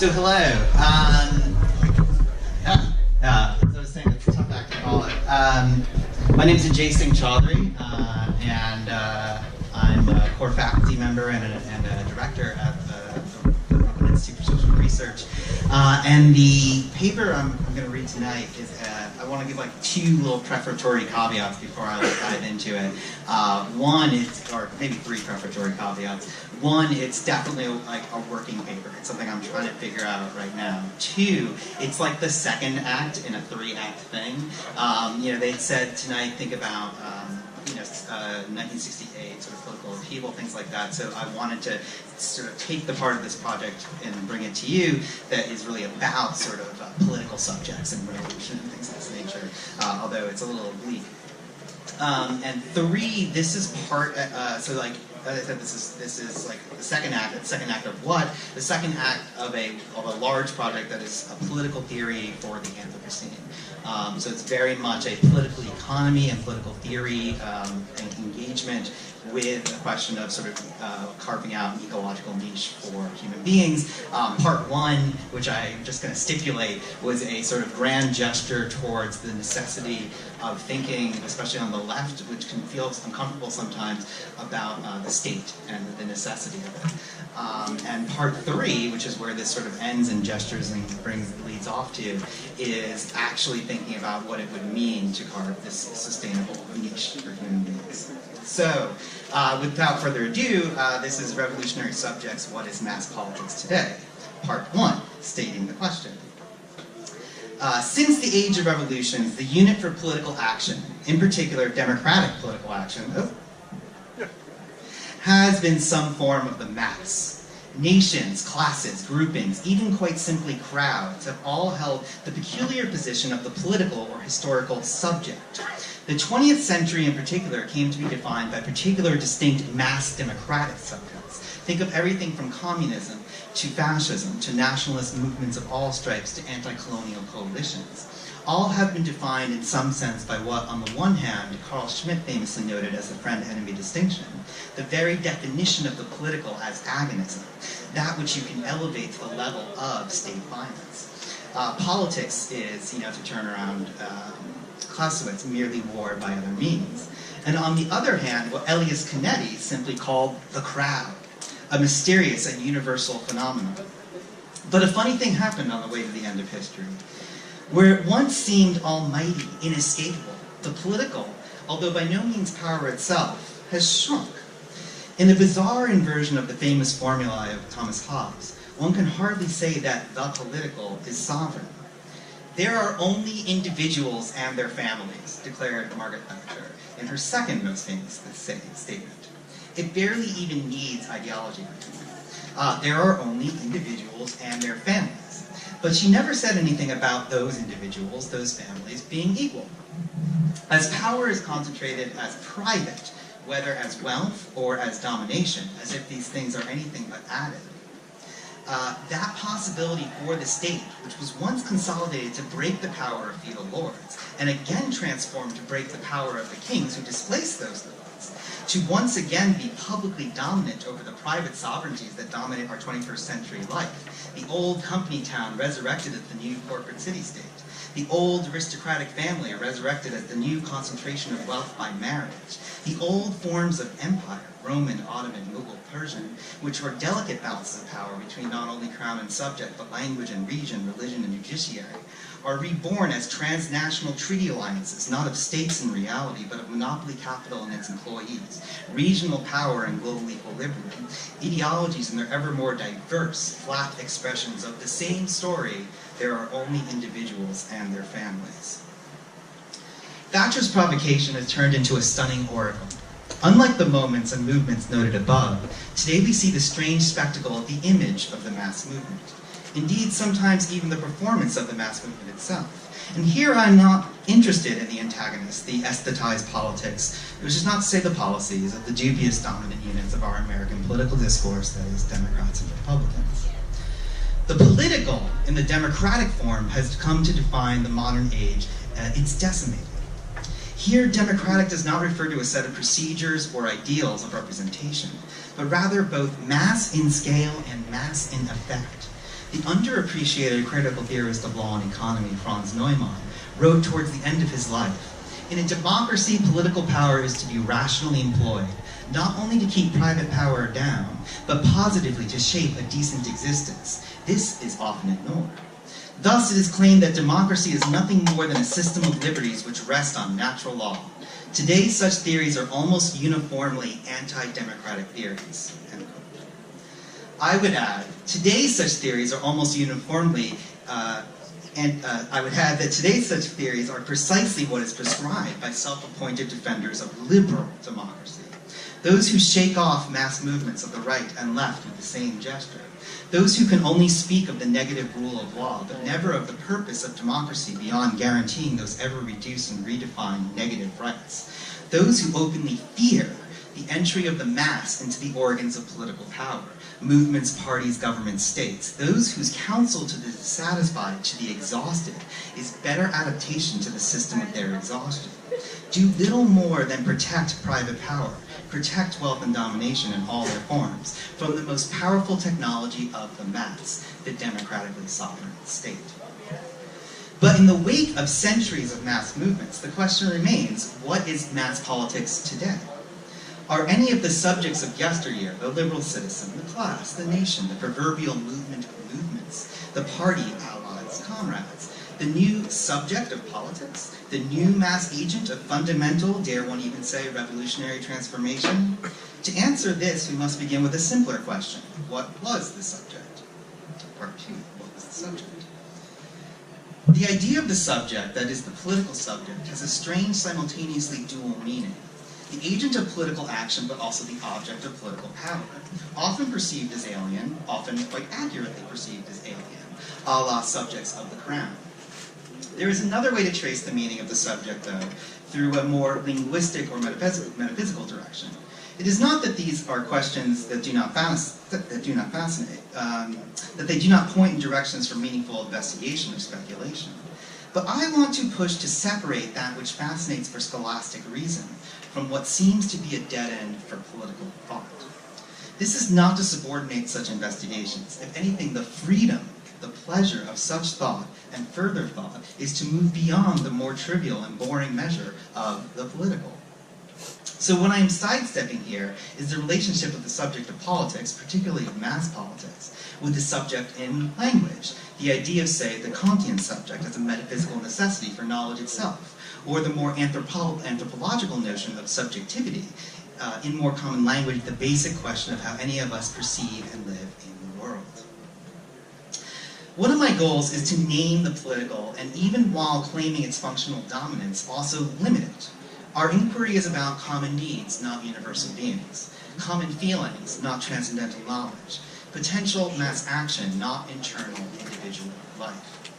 So hello. As I was saying, it's a tough act to follow. My name is Ajay Singh Chaudhary, and I'm a core faculty member and a director at the Brooklyn Institute for Social Research. And the paper I'm going to read tonight is, I want to give like two little prefatory caveats before I dive into it. One is, or maybe three prefatory caveats. One, it's definitely like a working paper. It's something I'm trying to figure out right now. Two, it's like the second act in a three-act thing. They said tonight, think about 1968, sort of political upheaval, things like that. So I wanted to sort of take the part of this project and bring it to you that is really about sort of political subjects and revolution and things of this nature, although it's a little oblique. And three, this is part, so like, as I said, this is like the second act. The second act of what? The second act of a large project that is a political theory for the Anthropocene. So it's very much a political economy and political theory and engagement with the question of sort of carving out an ecological niche for human beings. Part one, which I'm just going to stipulate, was a sort of grand gesture towards the necessity of thinking, especially on the left, which can feel uncomfortable sometimes, about the state and the necessity of it. And part three, which is where this sort of ends and gestures and leads off to, is actually thinking about what it would mean to carve this sustainable niche for human beings. So, without further ado, this is Revolutionary Subjects, What is Mass Politics Today? Part 1, stating the question. Since the age of revolutions, the unit for political action, in particular democratic political action, has been some form of the mass. Nations, classes, groupings, even quite simply crowds, have all held the peculiar position of the political or historical subject. The 20th century in particular came to be defined by particular distinct mass democratic subjects. Think of everything from communism to fascism to nationalist movements of all stripes to anti-colonial coalitions. All have been defined in some sense by what, on the one hand, Carl Schmitt famously noted as the friend-enemy distinction, the very definition of the political as agonism, that which you can elevate to the level of state violence. Politics is, to turn around Clausewitz, merely war by other means. And on the other hand, what Elias Canetti simply called the crowd, a mysterious and universal phenomenon. But a funny thing happened on the way to the end of history. Where it once seemed almighty, inescapable, the political, although by no means power itself, has shrunk. In a bizarre inversion of the famous formula of Thomas Hobbes, one can hardly say that the political is sovereign. There are only individuals and their families, declared Margaret Thatcher in her second most famous statement. It barely even needs ideology. There are only individuals and their families. But she never said anything about those individuals, those families, being equal. As power is concentrated as private, whether as wealth or as domination, as if these things are anything but additive, that possibility for the state, which was once consolidated to break the power of feudal lords, and again transformed to break the power of the kings who displaced those lords, to once again be publicly dominant over the private sovereignties that dominate our 21st century life, the old company town resurrected as the new corporate city-state, the old aristocratic family resurrected as the new concentration of wealth by marriage, the old forms of empire, Roman, Ottoman, Mughal, Persian, which were delicate balances of power between not only crown and subject, but language and region, religion and judiciary, are reborn as transnational treaty alliances, not of states in reality, but of monopoly capital and its employees, regional power and global equilibrium, ideologies and their ever more diverse, flat expressions of the same story. There are only individuals and their families. Thatcher's provocation has turned into a stunning oracle. Unlike the moments and movements noted above, today we see the strange spectacle of the image of the mass movement. Indeed, sometimes even the performance of the mass movement itself. And here I'm not interested in the antagonists, the aesthetized politics, which is not to say the policies of the dubious dominant units of our American political discourse, that is, Democrats and Republicans. The political, in the democratic form, has come to define the modern age. It's decimated. Here, democratic does not refer to a set of procedures or ideals of representation, but rather both mass in scale and mass in effect. The underappreciated critical theorist of law and economy, Franz Neumann, wrote towards the end of his life, "In a democracy, political power is to be rationally employed, not only to keep private power down, but positively to shape a decent existence. This is often ignored. Thus, it is claimed that democracy is nothing more than a system of liberties which rest on natural law. Today, such theories are almost uniformly anti-democratic theories." End quote. I would add, today's such theories are almost uniformly, I would add that today's such theories are precisely what is prescribed by self-appointed defenders of liberal democracy. Those who shake off mass movements of the right and left with the same gesture. Those who can only speak of the negative rule of law, but never of the purpose of democracy beyond guaranteeing those ever-reduced and redefined negative rights. Those who openly fear the entry of the mass into the organs of political power, movements, parties, governments, states. Those whose counsel to the dissatisfied, to the exhausted, is better adaptation to the system of their exhaustion. Do little more than protect private power, protect wealth and domination in all their forms, from the most powerful technology of the mass, the democratically sovereign state. But in the wake of centuries of mass movements, the question remains, what is mass politics today? Are any of the subjects of yesteryear, the liberal citizen, the class, the nation, the proverbial movement of movements, the party, allies, comrades, the new subject of politics, the new mass agent of fundamental, dare one even say, revolutionary transformation? To answer this, we must begin with a simpler question. What was the subject? Part 2, what was the subject? The idea of the subject, that is the political subject, has a strange simultaneously dual meaning. The agent of political action, but also the object of political power, often perceived as alien, often quite accurately perceived as alien, a la subjects of the crown. There is another way to trace the meaning of the subject, though, through a more linguistic or metaphysical direction. It is not that these are questions that do not fascinate, that they do not point in directions for meaningful investigation or speculation. But I want to push to separate that which fascinates for scholastic reason from what seems to be a dead end for political thought. This is not to subordinate such investigations. If anything, the freedom, the pleasure of such thought and further thought is to move beyond the more trivial and boring measure of the political. So what I am sidestepping here is the relationship of the subject of politics, particularly of mass politics, with the subject in language. The idea of, say, the Kantian subject as a metaphysical necessity for knowledge itself, or the more anthropological notion of subjectivity, in more common language, the basic question of how any of us perceive and live in the world. One of my goals is to name the political, and even while claiming its functional dominance, also limit it. Our inquiry is about common needs, not universal beings. Common feelings, not transcendental knowledge. Potential mass action, not internal individual life.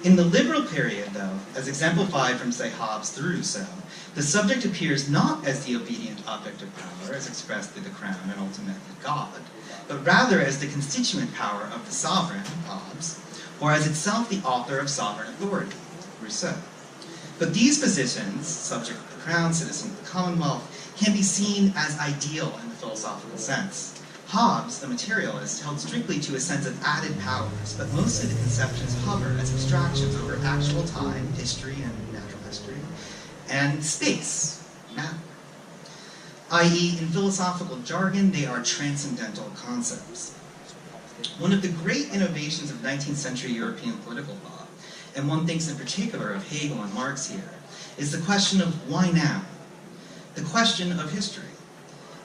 In the liberal period, though, as exemplified from, say, Hobbes through Rousseau, the subject appears not as the obedient object of power, as expressed through the crown and ultimately God, but rather as the constituent power of the sovereign, Hobbes, or as itself the author of sovereign authority, Rousseau. But these positions, subject of the crown, citizen of the commonwealth, can be seen as ideal in the philosophical sense. Hobbes, the materialist, held strictly to a sense of added powers, but most of the conceptions hover as abstractions over actual time, history and natural history, and space, matter. I.e., in philosophical jargon, they are transcendental concepts. One of the great innovations of 19th century European political thought, and one thinks in particular of Hegel and Marx here, is the question of why now? The question of history.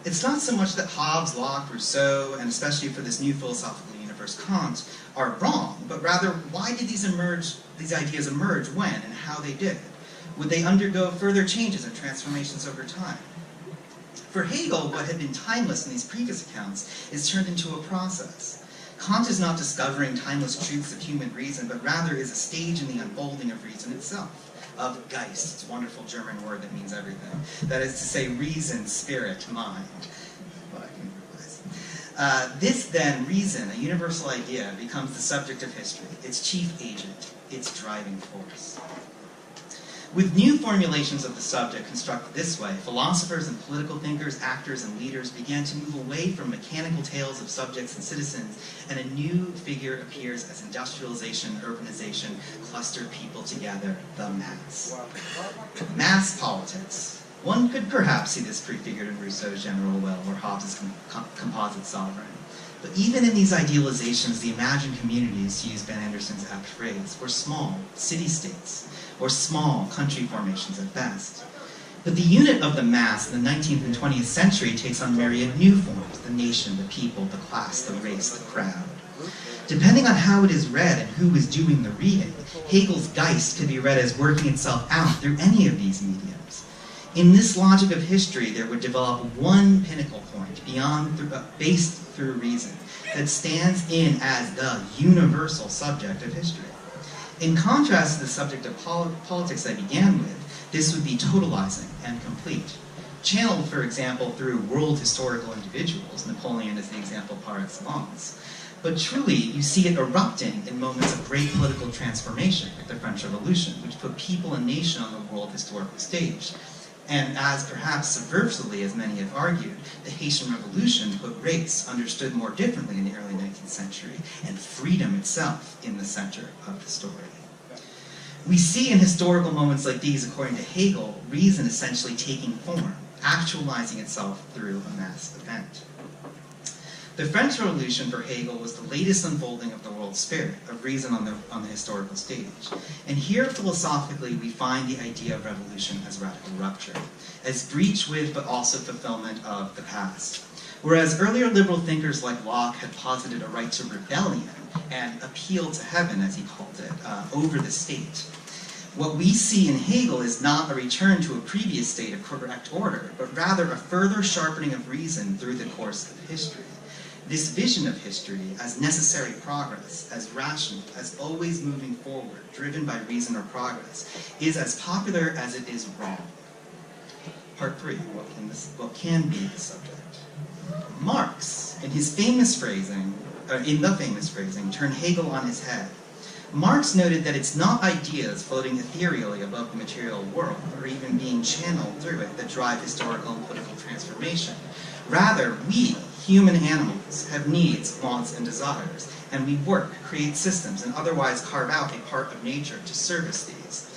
It's not so much that Hobbes, Locke, Rousseau, and especially for this new philosophical universe, Kant, are wrong, but rather, why did these ideas emerge, when, and how they did? Would they undergo further changes and transformations over time? For Hegel, what had been timeless in these previous accounts is turned into a process. Kant is not discovering timeless truths of human reason, but rather is a stage in the unfolding of reason itself. Of Geist, it's a wonderful German word that means everything. That is to say, reason, spirit, mind. What I can revise. This then, reason, a universal idea, becomes the subject of history, its chief agent, its driving force. With new formulations of the subject constructed this way, philosophers and political thinkers, actors and leaders began to move away from mechanical tales of subjects and citizens, and a new figure appears as industrialization, urbanization, clustered people together, the mass. Mass politics. One could perhaps see this prefigured in Rousseau's General Will or Hobbes' composite sovereign. But even in these idealizations, the imagined communities, to use Ben Anderson's apt phrase, were small city-states, or small country formations at best. But the unit of the mass in the 19th and 20th century takes on myriad new forms: the nation, the people, the class, the race, the crowd. Depending on how it is read and who is doing the reading, Hegel's Geist could be read as working itself out through any of these mediums. In this logic of history, there would develop one pinnacle point, based through reason, that stands in as the universal subject of history. In contrast to the subject of politics I began with, this would be totalizing and complete. Channeled, for example, through world historical individuals, Napoleon is the example par excellence. But truly, you see it erupting in moments of great political transformation, like the French Revolution, which put people and nation on the world historical stage. And as perhaps subversively as many have argued, the Haitian Revolution put race, understood more differently in the early 19th century, and freedom itself in the center of the story. We see in historical moments like these, according to Hegel, reason essentially taking form, actualizing itself through a mass event. The French Revolution for Hegel was the latest unfolding of the world spirit, of reason on the historical stage. And here, philosophically, we find the idea of revolution as radical rupture, as breach with but also fulfillment of the past. Whereas earlier liberal thinkers like Locke had posited a right to rebellion and appeal to heaven, as he called it, over the state. What we see in Hegel is not a return to a previous state of correct order, but rather a further sharpening of reason through the course of history. This vision of history as necessary progress, as rational, as always moving forward, driven by reason or progress, is as popular as it is wrong. Part 3, what can be the subject? Marx, in the famous phrasing, turned Hegel on his head. Marx noted that it's not ideas floating ethereally above the material world, or even being channeled through it, that drive historical and political transformation. Rather, we, human animals, have needs, wants, and desires, and we work, create systems, and otherwise carve out a part of nature to service these.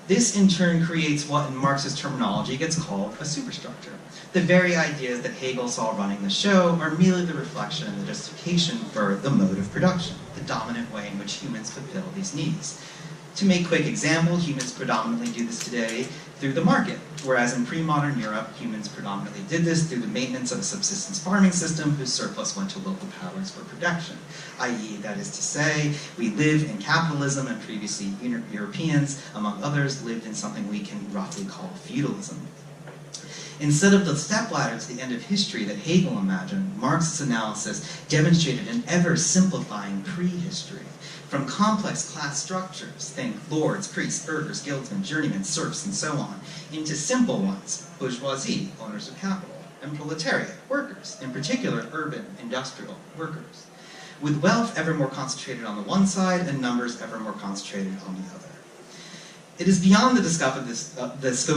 This, in turn, creates what, in Marx's terminology, gets called a superstructure. The very ideas that Hegel saw running the show are merely the reflection and the justification for the mode of production, the dominant way in which humans fulfill these needs. To make a quick example, humans predominantly do this today through the market, whereas in pre-modern Europe, humans predominantly did this through the maintenance of a subsistence farming system whose surplus went to local powers for production, i.e., that is to say, we live in capitalism, and previously Europeans, among others, lived in something we can roughly call feudalism. Instead of the stepladder to the end of history that Hegel imagined, Marx's analysis demonstrated an ever-simplifying prehistory. From complex class structures, think lords, priests, burghers, guildsmen, journeymen, serfs, and so on, into simple ones, bourgeoisie, owners of capital, and proletariat, workers, in particular urban, industrial workers, with wealth ever more concentrated on the one side and numbers ever more concentrated on the other. It is beyond the scope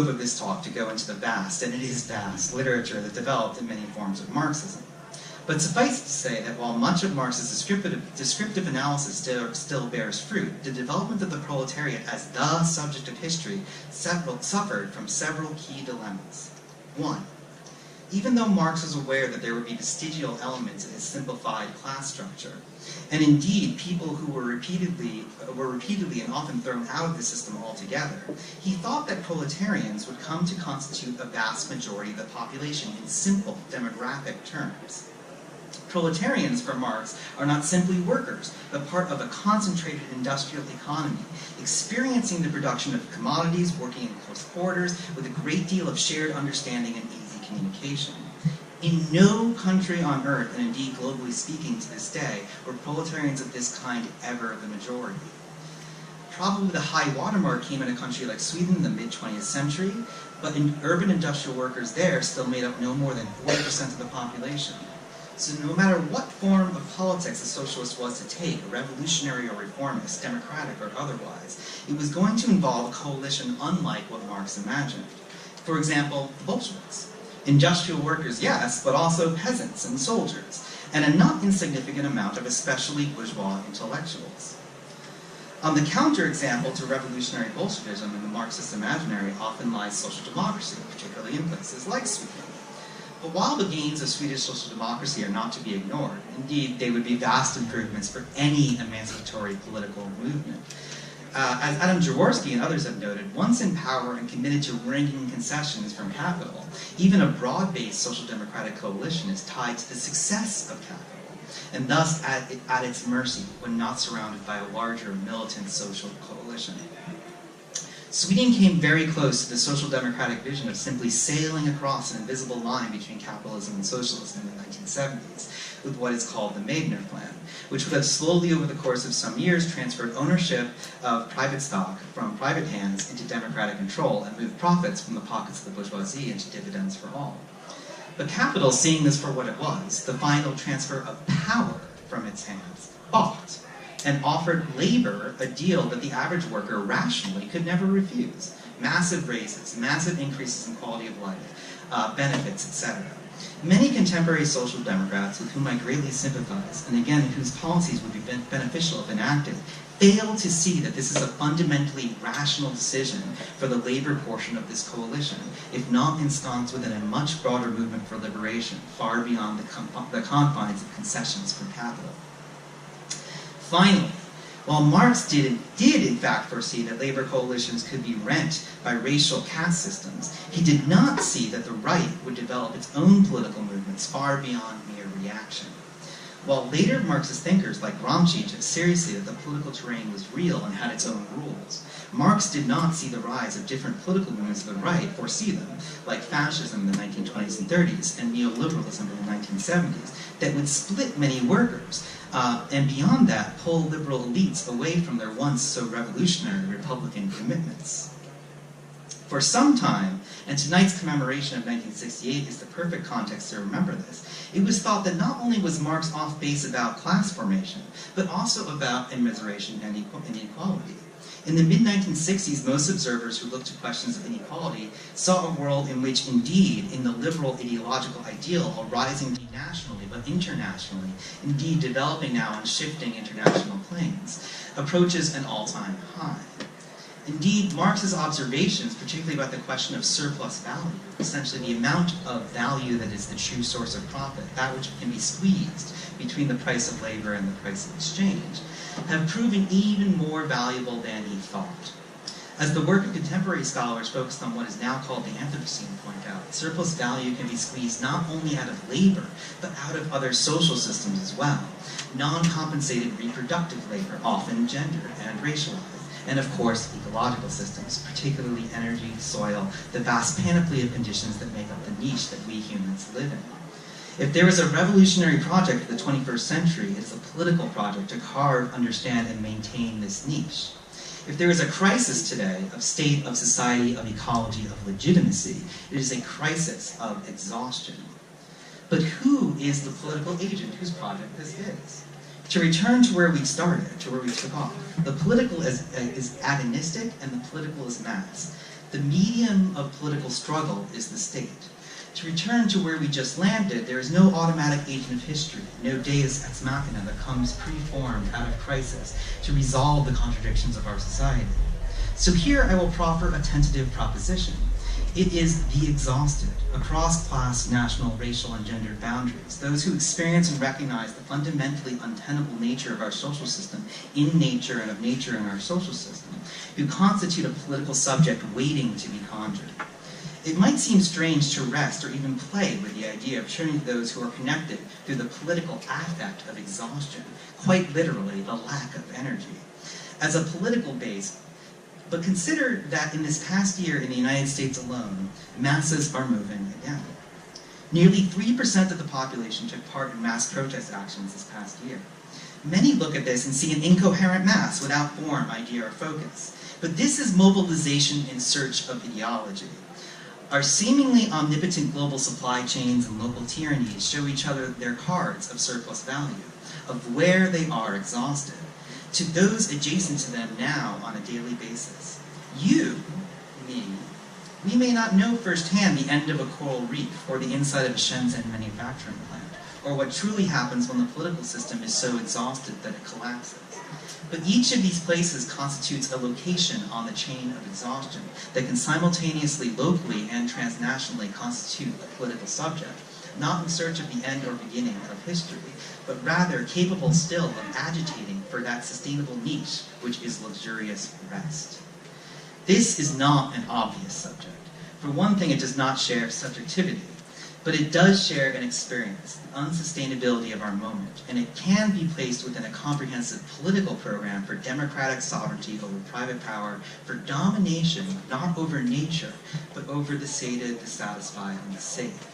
of this talk to go into the vast, and it is vast, literature that developed in many forms of Marxism. But suffice it to say that while much of Marx's descriptive analysis still bears fruit, the development of the proletariat as the subject of history suffered from several key dilemmas. 1. Even though Marx was aware that there would be vestigial elements in his simplified class structure, and indeed people who were repeatedly and often thrown out of the system altogether, he thought that proletarians would come to constitute a vast majority of the population in simple demographic terms. Proletarians, for Marx, are not simply workers, but part of a concentrated industrial economy, experiencing the production of commodities, working in close quarters, with a great deal of shared understanding and easy communication. In no country on earth, and indeed globally speaking to this day, were proletarians of this kind ever the majority. Probably the high watermark came in a country like Sweden in the mid-20th century, but urban industrial workers there still made up no more than 40% of the population. So no matter what form of politics a socialist was to take, revolutionary or reformist, democratic or otherwise, it was going to involve a coalition unlike what Marx imagined. For example, the Bolsheviks. Industrial workers, yes, but also peasants and soldiers, and a not insignificant amount of especially bourgeois intellectuals. The counterexample to revolutionary Bolshevism in the Marxist imaginary often lies social democracy, particularly in places like Sweden. But while the gains of Swedish social democracy are not to be ignored, indeed they would be vast improvements for any emancipatory political movement. As Adam Jaworski and others have noted, once in power and committed to wringing concessions from capital, even a broad-based social democratic coalition is tied to the success of capital, and thus at its mercy when not surrounded by a larger militant social coalition. Sweden came very close to the social democratic vision of simply sailing across an invisible line between capitalism and socialism in the 1970s with what is called the Meidner Plan, which would have slowly over the course of some years transferred ownership of private stock from private hands into democratic control and moved profits from the pockets of the bourgeoisie into dividends for all. But capital, seeing this for what it was, the final transfer of power from its hands, bought and offered labor a deal that the average worker rationally could never refuse. Massive raises, massive increases in quality of life, benefits, etc. Many contemporary social democrats with whom I greatly sympathize, and again whose policies would be beneficial if enacted, fail to see that this is a fundamentally rational decision for the labor portion of this coalition, if not ensconced within a much broader movement for liberation, far beyond the confines of concessions from capital. Finally, while Marx did in fact foresee that labor coalitions could be rent by racial caste systems, he did not see that the right would develop its own political movements far beyond mere reaction. While later Marxist thinkers like Gramsci took seriously that the political terrain was real and had its own rules, Marx did not see the rise of different political movements of the right, foresee them, like fascism in the 1920s and 30s and neoliberalism in the 1970s, that would split many workers, and beyond that, pull liberal elites away from their once so revolutionary Republican commitments. For some time, and tonight's commemoration of 1968 is the perfect context to remember this, it was thought that not only was Marx off base about class formation, but also about immiseration and inequality. In the mid-1960s, most observers who looked to questions of inequality saw a world in which, indeed, in the liberal ideological ideal, arising not nationally but internationally, indeed developing now on shifting international planes, approaches an all-time high. Indeed, Marx's observations, particularly about the question of surplus value, essentially the amount of value that is the true source of profit, that which can be squeezed between the price of labor and the price of exchange, have proven even more valuable than he thought. As the work of contemporary scholars focused on what is now called the Anthropocene point out, surplus value can be squeezed not only out of labor, but out of other social systems as well. Non-compensated reproductive labor, often gendered and racialized. And of course, ecological systems, particularly energy, soil, the vast panoply of conditions that make up the niche that we humans live in. If there is a revolutionary project of the 21st century, it is a political project to carve, understand, and maintain this niche. If there is a crisis today of state, of society, of ecology, of legitimacy, it is a crisis of exhaustion. But who is the political agent whose project this is? To return to where we started, to where we took off, the political is agonistic and the political is mass. The medium of political struggle is the state. To return to where we just landed, there is no automatic agent of history, no deus ex machina that comes pre-formed out of crisis to resolve the contradictions of our society. So here I will proffer a tentative proposition. It is the exhausted, across class, national, racial, and gendered boundaries, those who experience and recognize the fundamentally untenable nature of our social system in nature and of nature in our social system, who constitute a political subject waiting to be conjured. It might seem strange to rest or even play with the idea of turning to those who are connected through the political affect of exhaustion, quite literally the lack of energy, as a political base. But consider that in this past year in the United States alone, masses are moving again. Nearly 3% of the population took part in mass protest actions this past year. Many look at this and see an incoherent mass without form, idea, or focus. But this is mobilization in search of ideology. Our seemingly omnipotent global supply chains and local tyrannies show each other their cards of surplus value, of where they are exhausted, to those adjacent to them now on a daily basis. You, me, we may not know firsthand the end of a coral reef or the inside of a Shenzhen manufacturing plant, or what truly happens when the political system is so exhausted that it collapses. But each of these places constitutes a location on the chain of exhaustion that can simultaneously, locally, and transnationally constitute a political subject, not in search of the end or beginning of history, but rather capable still of agitating for that sustainable niche which is luxurious rest. This is not an obvious subject. For one thing, it does not share subjectivity, but it does share an experience, the unsustainability of our moment, and it can be placed within a comprehensive political program for democratic sovereignty over private power, for domination, not over nature, but over the sated, the satisfied, and the safe.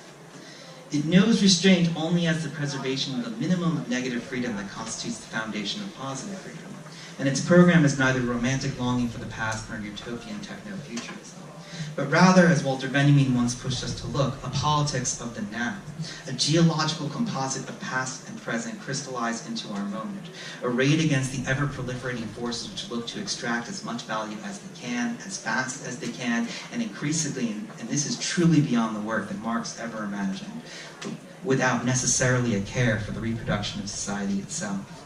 It knows restraint only as the preservation of the minimum of negative freedom that constitutes the foundation of positive freedom, and its program is neither romantic longing for the past nor utopian techno-futurism, but rather, as Walter Benjamin once pushed us to look, a politics of the now, a geological composite of past and present crystallized into our moment, arrayed against the ever-proliferating forces which look to extract as much value as they can, as fast as they can, and increasingly, and this is truly beyond the work that Marx ever imagined, without necessarily a care for the reproduction of society itself.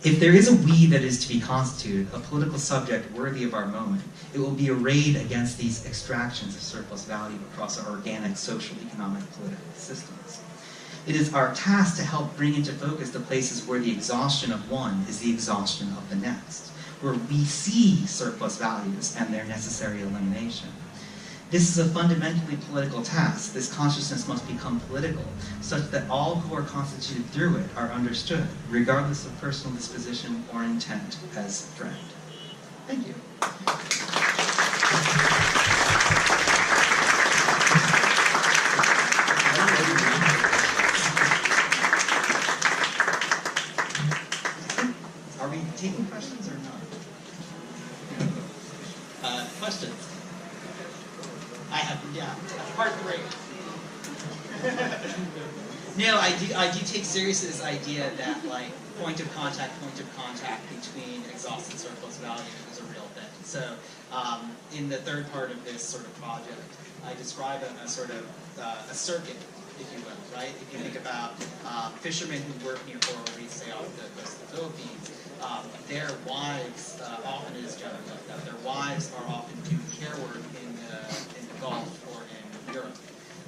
If there is a we that is to be constituted, a political subject worthy of our moment, it will be arrayed against these extractions of surplus value across our organic, social, economic, political systems. It is our task to help bring into focus the places where the exhaustion of one is the exhaustion of the next, where we see surplus values and their necessary elimination. This is a fundamentally political task. This consciousness must become political, such that all who are constituted through it are understood, regardless of personal disposition or intent, as friend. Thank you. Are we taking questions or not? Questions? I have, yeah, part 3. No, I do take seriously this idea that, like, point of contact between exhaust and surplus value is a real thing. So, in the third part of this sort of project, I describe a sort of a circuit, if you will, right? If you think about fishermen who work near coral reefs, say off the coast of the Philippines, their wives, often it is generally like that, their wives are often doing care work in the Gulf or in Europe.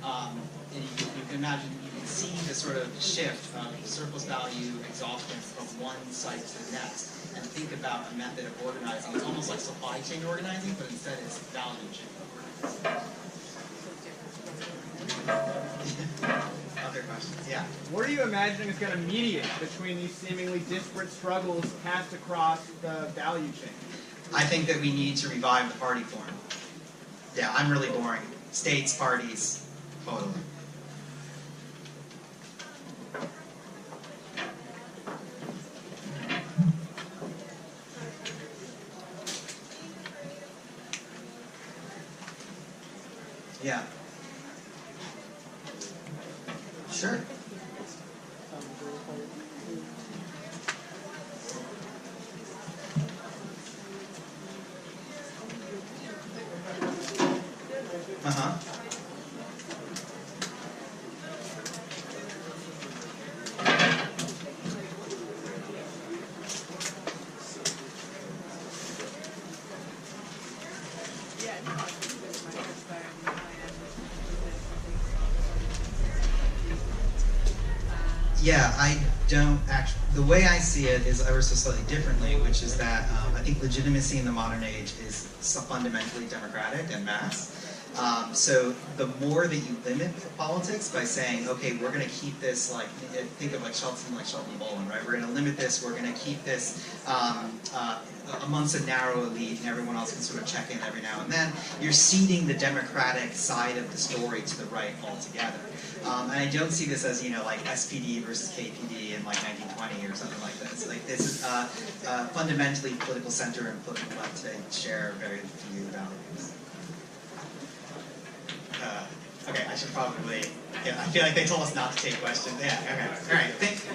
And you can imagine, you can see the sort of shift of surplus value exhaustion from one site to the next, and think about a method of organizing. It's almost like supply chain organizing, but instead it's value chain organizing. Other questions? Yeah. What are you imagining is going to mediate between these seemingly disparate struggles cast across the value chain? I think that we need to revive the party form. Yeah, I'm really boring. States, parties, totally. Yeah. Sure. Uh-huh. Yeah, I don't actually, the way I see it is ever so slightly differently, which is that I think legitimacy in the modern age is fundamentally democratic and mass. So the more that you limit politics by saying, okay, we're going to keep this, like, think of like something like Sheldon Bolin, right? We're going to limit this, we're going to keep this amongst a narrow elite, and everyone else can sort of check in every now and then. You're ceding the democratic side of the story to the right altogether. And I don't see this as, you know, like SPD versus KPD in like 1920 or something like that. It's like this is fundamentally political center and political left today share very few values. Okay, I should probably. Yeah, I feel like they told us not to take questions. Yeah. Okay. All right. Thanks.